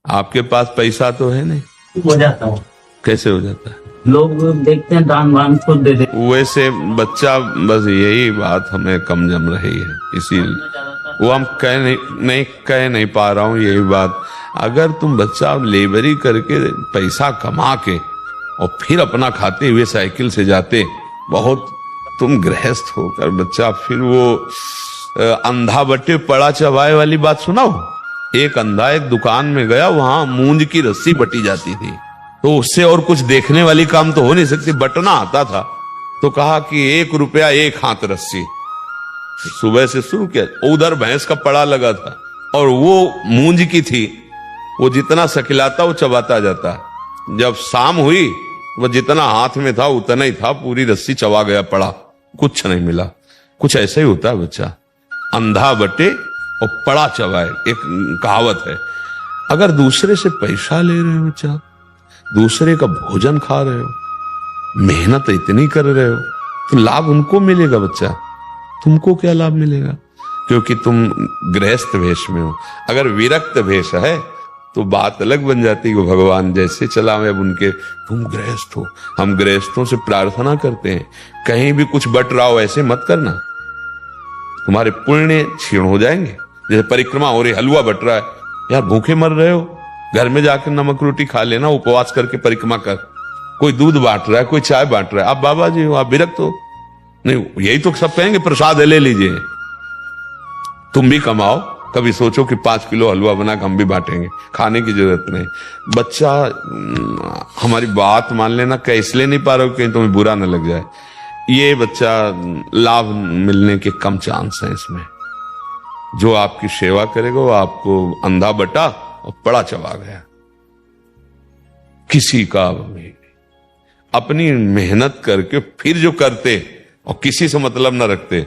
आपके पास पैसा तो है नहीं, हो जाता हूँ। कैसे हो जाता है? लोग देखते हैं दान वान खुद दे दे। वैसे बच्चा, बस यही बात हमें कम जम रही है, इसी वो हम कह नहीं पा रहा हूँ यही बात। अगर तुम बच्चा लेबरी करके पैसा कमा के और फिर अपना खाते हुए साइकिल से जाते, बहुत तुम गृहस्थ होकर बच्चा फिर वो अंधा बट्टे पड़ा चबाए वाली बात सुनाओ। एक अंधा एक दुकान में गया, वहां मूंज की रस्सी बटी जाती थी, तो उससे और कुछ देखने वाली काम तो हो नहीं सकती, बटना आता था। तो कहा कि 1 रुपया 1 हाथ रस्सी। सुबह से शुरू किया, उधर भैंस का पड़ा लगा था और वो मूंज की थी, वो जितना सकिलाता वो चबाता जाता। जब शाम हुई वो जितना हाथ में था उतना ही था, पूरी रस्सी चबा गया पड़ा, कुछ नहीं मिला। कुछ ऐसा ही होता है बच्चा, अंधा बटे और पड़ा चबाए, एक कहावत है। अगर दूसरे से पैसा ले रहे हो बच्चा, दूसरे का भोजन खा रहे हो, मेहनत इतनी कर रहे हो, तो लाभ उनको मिलेगा बच्चा, तुमको क्या लाभ मिलेगा? क्योंकि तुम गृहस्थ वेश में हो। अगर विरक्त वेश है तो बात अलग बन जाती है, भगवान जैसे चलावे अब उनके। तुम गृहस्थ हो, हम गृहस्थों से प्रार्थना करते हैं, कहीं भी कुछ बट रहा हो ऐसे मत करना, तुम्हारे पुण्य क्षीण हो जाएंगे। जैसे परिक्रमा हो रही, हलवा बट रहा है, यार भूखे मर रहे हो, घर में जाकर नमक रोटी खा लेना, उपवास करके परिक्रमा कर। कोई दूध बांट रहा है, कोई चाय बांट रहा है, आप बाबा जी हो, आप विरक्त हो? नहीं, यही तो सब कहेंगे प्रसाद ले लीजिए। तुम भी कमाओ, कभी सोचो कि 5 किलो हलवा बना के हम भी बांटेंगे, खाने की जरूरत नहीं। बच्चा हमारी बात मान लेना, कह इसलिए नहीं पा रहे हो कहीं तुम्हें बुरा न लग जाए। ये बच्चा लाभ मिलने के कम चांस हैं इसमें। जो आपकी सेवा करेगा वो आपको अंधा बटा और पड़ा चबा गया। किसी का अपनी मेहनत करके फिर जो करते और किसी से मतलब न रखते,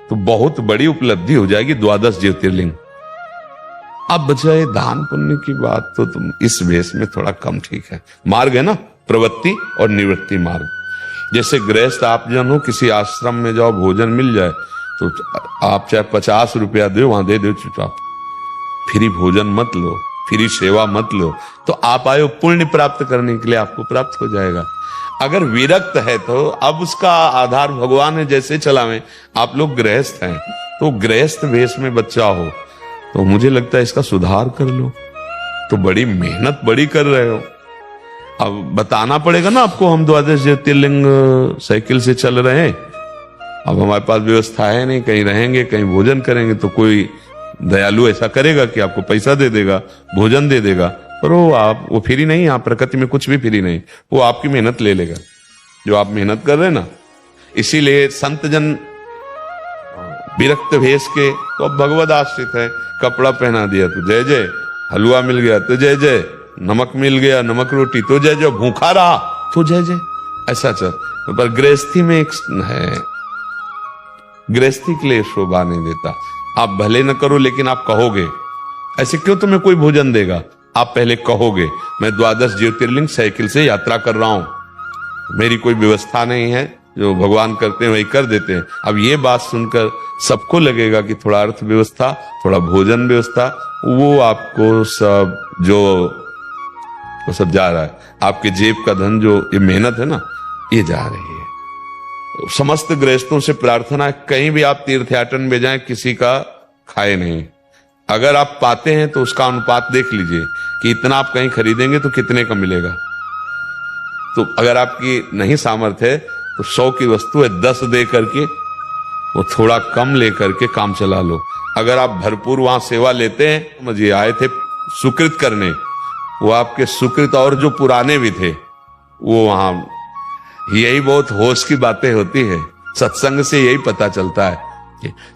तो बहुत बड़ी उपलब्धि हो जाएगी, 12 ज्योतिर्लिंग। अब बचा ये दान पुण्य की बात, तो तुम इस वेश में थोड़ा कम ठीक है। मार्ग है ना, प्रवृत्ति और निवृत्ति मार्ग। जैसे गृहस्थ आप जन हो, किसी आश्रम में जाओ, भोजन मिल जाए तो आप चाहे 50 रुपया दो, वहां दे दो चुपचाप। फ्री भोजन मत लो, फ्री सेवा मत लो, तो आप आए हो पुण्य प्राप्त करने के लिए, आपको प्राप्त हो जाएगा। अगर विरक्त है तो अब उसका आधार भगवान है, जैसे चलावें। आप लोग गृहस्थ हैं, तो गृहस्थ वेश में बच्चा हो तो मुझे लगता है इसका सुधार कर लो। तो बड़ी मेहनत बड़ी कर रहे हो, अब बताना पड़ेगा ना आपको, हम 12 ज्योतिर्लिंग साइकिल से चल रहे हैं, अब हमारे पास व्यवस्था है नहीं, कहीं रहेंगे कहीं भोजन करेंगे, तो कोई दयालु ऐसा करेगा कि आपको पैसा दे देगा, भोजन दे देगा, पर वो फ्री नहीं। आप प्रकृति में कुछ भी फ्री नहीं, वो आपकी मेहनत ले लेगा जो आप मेहनत कर रहे हैं ना। इसीलिए संत जन विरक्त भेष के तो अब भगवद आश्रित है। कपड़ा पहना दिया तो जय जय, हलवा मिल गया तो जय जय, नमक मिल गया, नमक रोटी तो जय जय, भूखा रहा तो जय जय, ऐसा चल। पर गृहस्थी में एक है, गृहस्थी के लिए शोभा नहीं देता। आप भले न करो लेकिन आप कहोगे, ऐसे क्यों तुम्हें कोई भोजन देगा? आप पहले कहोगे मैं 12 ज्योतिर्लिंग साइकिल से यात्रा कर रहा हूं, मेरी कोई व्यवस्था नहीं है, जो भगवान करते हैं वही कर देते हैं। अब ये बात सुनकर सबको लगेगा कि थोड़ा अर्थ व्यवस्था, थोड़ा भोजन व्यवस्था, वो आपको सब जो वो सब जा रहा है, आपके जेब का धन, जो ये मेहनत है ना, ये जा रही है। समस्त गृहस्थों से प्रार्थना है, कहीं भी आप तीर्थयाटन में जाएं, किसी का खाए नहीं। अगर आप पाते हैं तो उसका अनुपात देख लीजिए कि इतना आप कहीं खरीदेंगे तो कितने का मिलेगा। तो अगर आपकी नहीं सामर्थ्य है तो 100 की वस्तु है 10 दे करके वो थोड़ा कम लेकर के काम चला लो। अगर आप भरपूर वहां सेवा लेते हैं, मुझे आए थे सुकृत करने, वो आपके सुकृत और जो पुराने भी थे वो वहां, यही बहुत होश की बातें होती है, सत्संग से यही पता चलता है।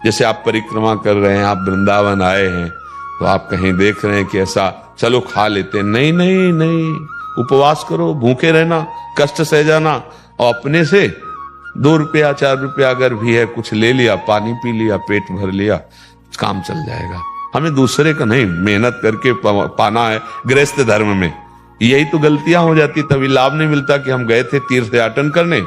जैसे आप परिक्रमा कर रहे हैं, आप वृंदावन आए हैं, तो आप कहीं देख रहे हैं कि ऐसा चलो खा लेते हैं, नहीं नहीं नहीं, उपवास करो, भूखे रहना, कष्ट सह जाना, और अपने से 2 रुपया 4 रुपया अगर भी है कुछ ले लिया, पानी पी लिया, पेट भर लिया, काम चल जाएगा। हमें दूसरे का नहीं, मेहनत करके पाना है गृहस्थ धर्म में। यही तो गलतियां हो जाती, तभी लाभ नहीं मिलता कि हम गए थे तीर्थयाटन करने